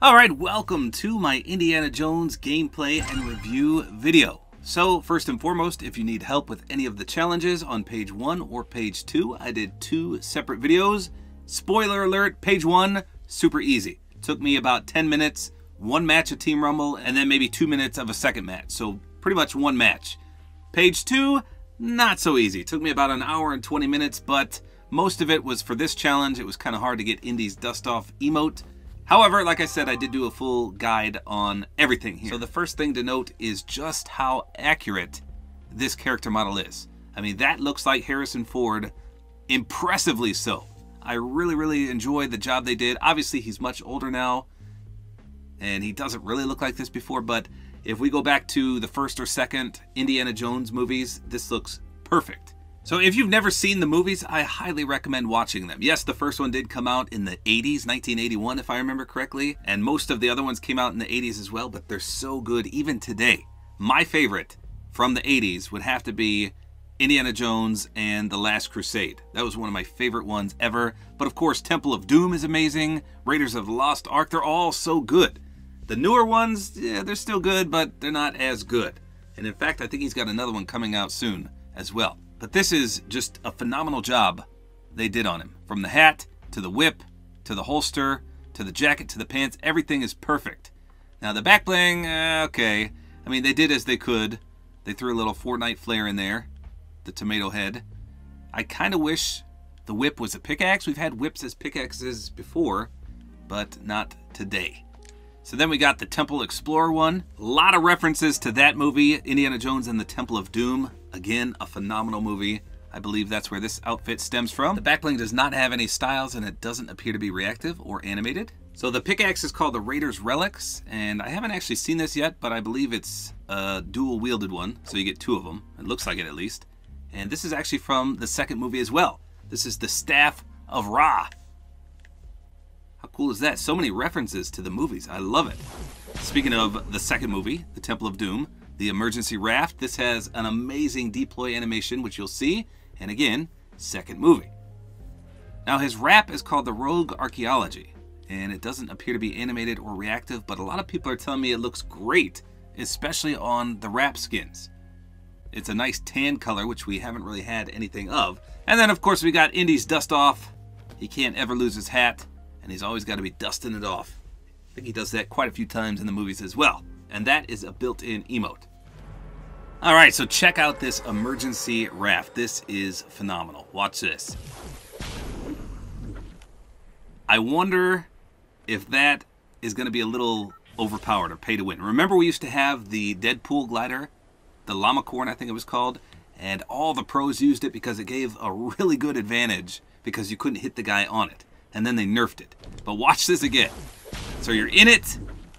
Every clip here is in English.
Alright, welcome to my Indiana Jones gameplay and review video. So, first and foremost, if you need help with any of the challenges on page 1 or page 2, I did 2 separate videos. Spoiler alert, page 1, super easy. Took me about 10 minutes, 1 match of Team Rumble, and then maybe 2 minutes of a second match. So, pretty much 1 match. Page 2, not so easy. Took me about an hour and 20 minutes, but most of it was for this challenge. It was kind of hard to get Indy's Dust Off emote. However, like I said, I did do a full guide on everything here. So the first thing to note is just how accurate this character model is. I mean, that looks like Harrison Ford, impressively so. I really enjoyed the job they did. Obviously, he's much older now, and he doesn't really look like this before, but if we go back to the first or second Indiana Jones movies, this looks perfect. So if you've never seen the movies, I highly recommend watching them. Yes, the first one did come out in the 80s, 1981 if I remember correctly, and most of the other ones came out in the 80s as well, but they're so good even today. My favorite from the 80s would have to be Indiana Jones and The Last Crusade. That was one of my favorite ones ever. But of course, Temple of Doom is amazing, Raiders of the Lost Ark, they're all so good. The newer ones, yeah, they're still good, but they're not as good. And in fact, I think he's got another one coming out soon as well. But this is just a phenomenal job they did on him. From the hat, to the whip, to the holster, to the jacket, to the pants, everything is perfect. Now the back bling, okay. I mean, they did as they could. They threw a little Fortnite flair in there. The tomato head. I kind of wish the whip was a pickaxe. We've had whips as pickaxes before, but not today. So then we got the Temple Explorer one. A lot of references to that movie, Indiana Jones and the Temple of Doom. Again, a phenomenal movie. I believe that's where this outfit stems from. The back bling does not have any styles, and it doesn't appear to be reactive or animated. So the pickaxe is called the Raiders Relics, and I haven't actually seen this yet, but I believe it's a dual-wielded one, so you get 2 of them. It looks like it at least. And this is actually from the second movie as well. This is the Staff of Ra. How cool is that? So many references to the movies. I love it. Speaking of the second movie, the Temple of Doom, the emergency raft, this has an amazing deploy animation, which you'll see. And again, second movie. Now his wrap is called the Rogue Archaeology, and it doesn't appear to be animated or reactive, but a lot of people are telling me it looks great, especially on the wrap skins. It's a nice tan color, which we haven't really had anything of. And then of course we got Indy's Dust Off. He can't ever lose his hat, and he's always got to be dusting it off. I think he does that quite a few times in the movies as well. And that is a built-in emote. Alright, so check out this emergency raft. This is phenomenal. Watch this. I wonder if that is going to be a little overpowered or pay to win. Remember we used to have the Deadpool glider, the Llamacorn I think it was called, and all the pros used it because it gave a really good advantage because you couldn't hit the guy on it. And then they nerfed it. But watch this again. So you're in it,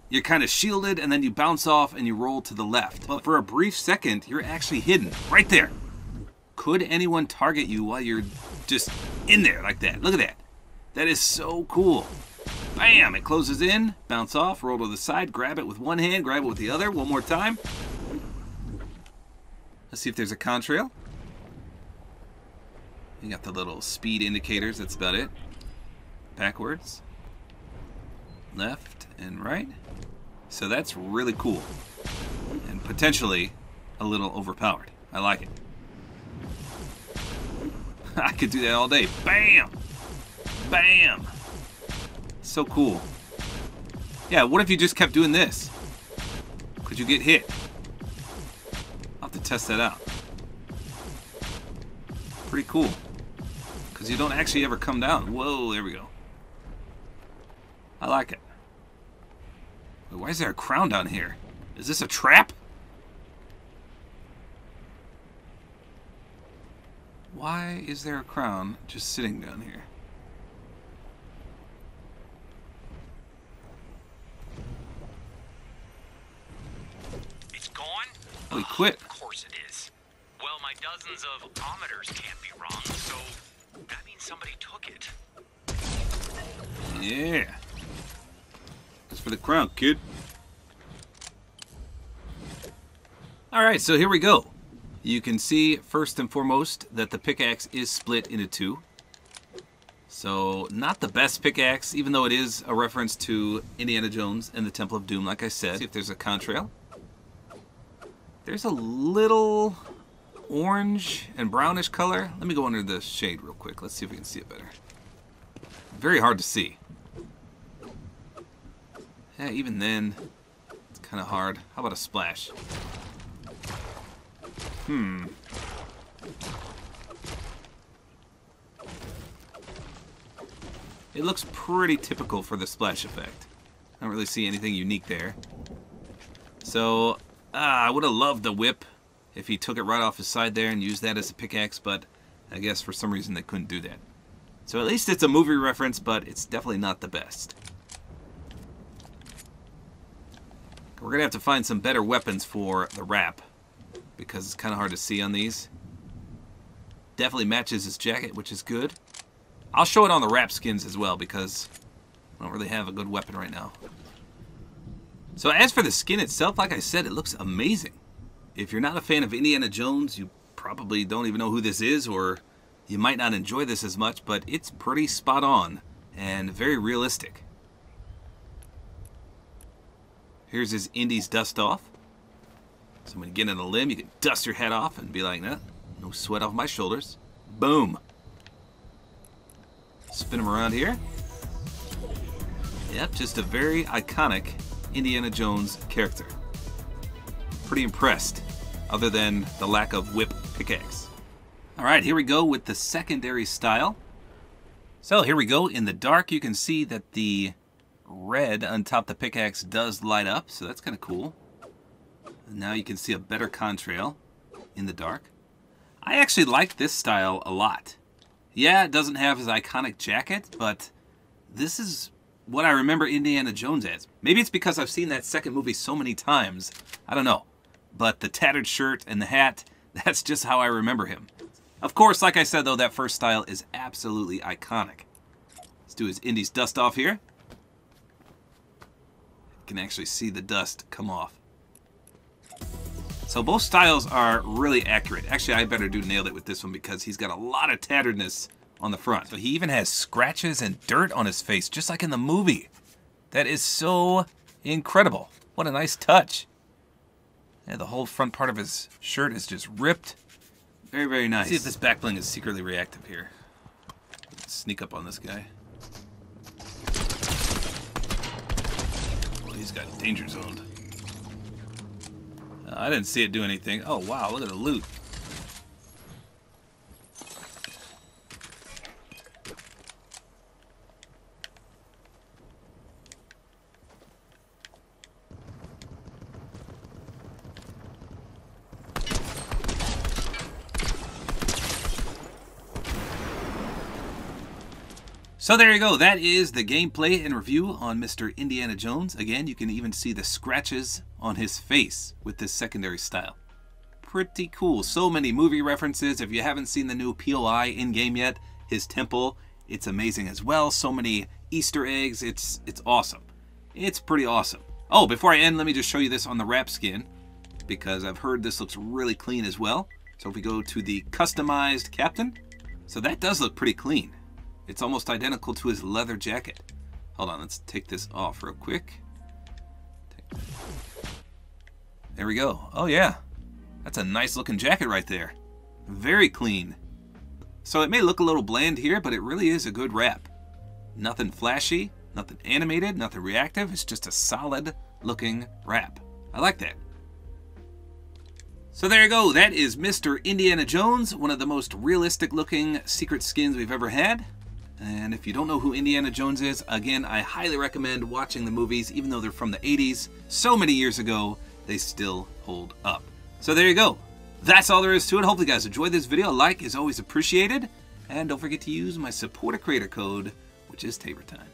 you're kind of shielded, and then you bounce off and you roll to the left. But for a brief second, you're actually hidden right there. Could anyone target you while you're just in there like that? Look at that. That is so cool. Bam! It closes in, bounce off, roll to the side, grab it with one hand, grab it with the other. One more time. Let's see if there's a contrail. You got the little speed indicators, that's about it. Backwards. Left and right. So that's really cool. And potentially a little overpowered. I like it. I could do that all day. Bam! Bam! So cool. Yeah, what if you just kept doing this? Could you get hit? I'll have to test that out. Pretty cool. Because you don't actually ever come down. Whoa, there we go. I like it. Wait, why is there a crown down here? Is this a trap? Why is there a crown just sitting down here? It's gone? Oh, he quit. Of course it is. Well, my dozens of ometers can't be wrong, so that means somebody took it. Yeah. That's for the crown, kid. Alright, so here we go. You can see, first and foremost, that the pickaxe is split into 2. So, not the best pickaxe, even though it is a reference to Indiana Jones and the Temple of Doom, like I said. See if there's a contrail. There's a little orange and brownish color. Let me go under the shade real quick. Let's see if we can see it better. Very hard to see. Yeah, even then, it's kind of hard. How about a splash? It looks pretty typical for the splash effect. I don't really see anything unique there. So, I would have loved the whip if he took it right off his side there and used that as a pickaxe, but I guess for some reason they couldn't do that. So at least it's a movie reference, but it's definitely not the best. We're going to have to find some better weapons for the wrap, because it's kind of hard to see on these. Definitely matches his jacket, which is good. I'll show it on the wrap skins as well, because I don't really have a good weapon right now. So as for the skin itself, like I said, it looks amazing. If you're not a fan of Indiana Jones, you probably don't even know who this is, or you might not enjoy this as much, but it's pretty spot on and very realistic. Here's his Indy's dust off. So when you get in a limb, you can dust your head off and be like, nah, no sweat off my shoulders. Boom. Spin him around here. Yep, just a very iconic Indiana Jones character. Pretty impressed, other than the lack of whip pickaxe. Alright, here we go with the secondary style. So here we go. In the dark, you can see that the red on top of the pickaxe does light up, so that's kind of cool. And now you can see a better contrail in the dark. I actually like this style a lot. Yeah, it doesn't have his iconic jacket, but this is what I remember Indiana Jones as. Maybe it's because I've seen that second movie so many times. I don't know. But the tattered shirt and the hat, that's just how I remember him. Of course, like I said, though, that first style is absolutely iconic. Let's do his Indy's dust off here. You can actually see the dust come off. So both styles are really accurate. Actually, I better do nailed it with this one because he's got a lot of tatteredness on the front. So he even has scratches and dirt on his face, just like in the movie. That is so incredible. What a nice touch. Yeah, the whole front part of his shirt is just ripped. Very, very nice. Let's see if this back bling is secretly reactive here. Let's sneak up on this guy. Well, he's got danger zoned. I didn't see it do anything. Oh, wow, look at the loot. So there you go. That is the gameplay and review on Mr. Indiana Jones. Again, you can even see the scratches on his face with this secondary style. Pretty cool. So many movie references. If you haven't seen the new POI in-game yet, his temple, it's amazing as well. So many Easter eggs. It's awesome. It's pretty awesome. Oh, before I end, let me just show you this on the wrap skin, because I've heard this looks really clean as well. So if we go to the customized captain, so that does look pretty clean. It's almost identical to his leather jacket. Hold on, let's take this off real quick. There we go. Oh yeah, that's a nice looking jacket right there. Very clean. So it may look a little bland here, but it really is a good wrap. Nothing flashy, nothing animated, nothing reactive. It's just a solid looking wrap. I like that. So there you go. That is Mr. Indiana Jones, one of the most realistic looking secret skins we've ever had. And if you don't know who Indiana Jones is, again, I highly recommend watching the movies, even though they're from the 80s. So many years ago, they still hold up. So there you go. That's all there is to it. Hopefully you guys enjoyed this video. A like is always appreciated. And don't forget to use my Support-A-Creator code, which is tabortime.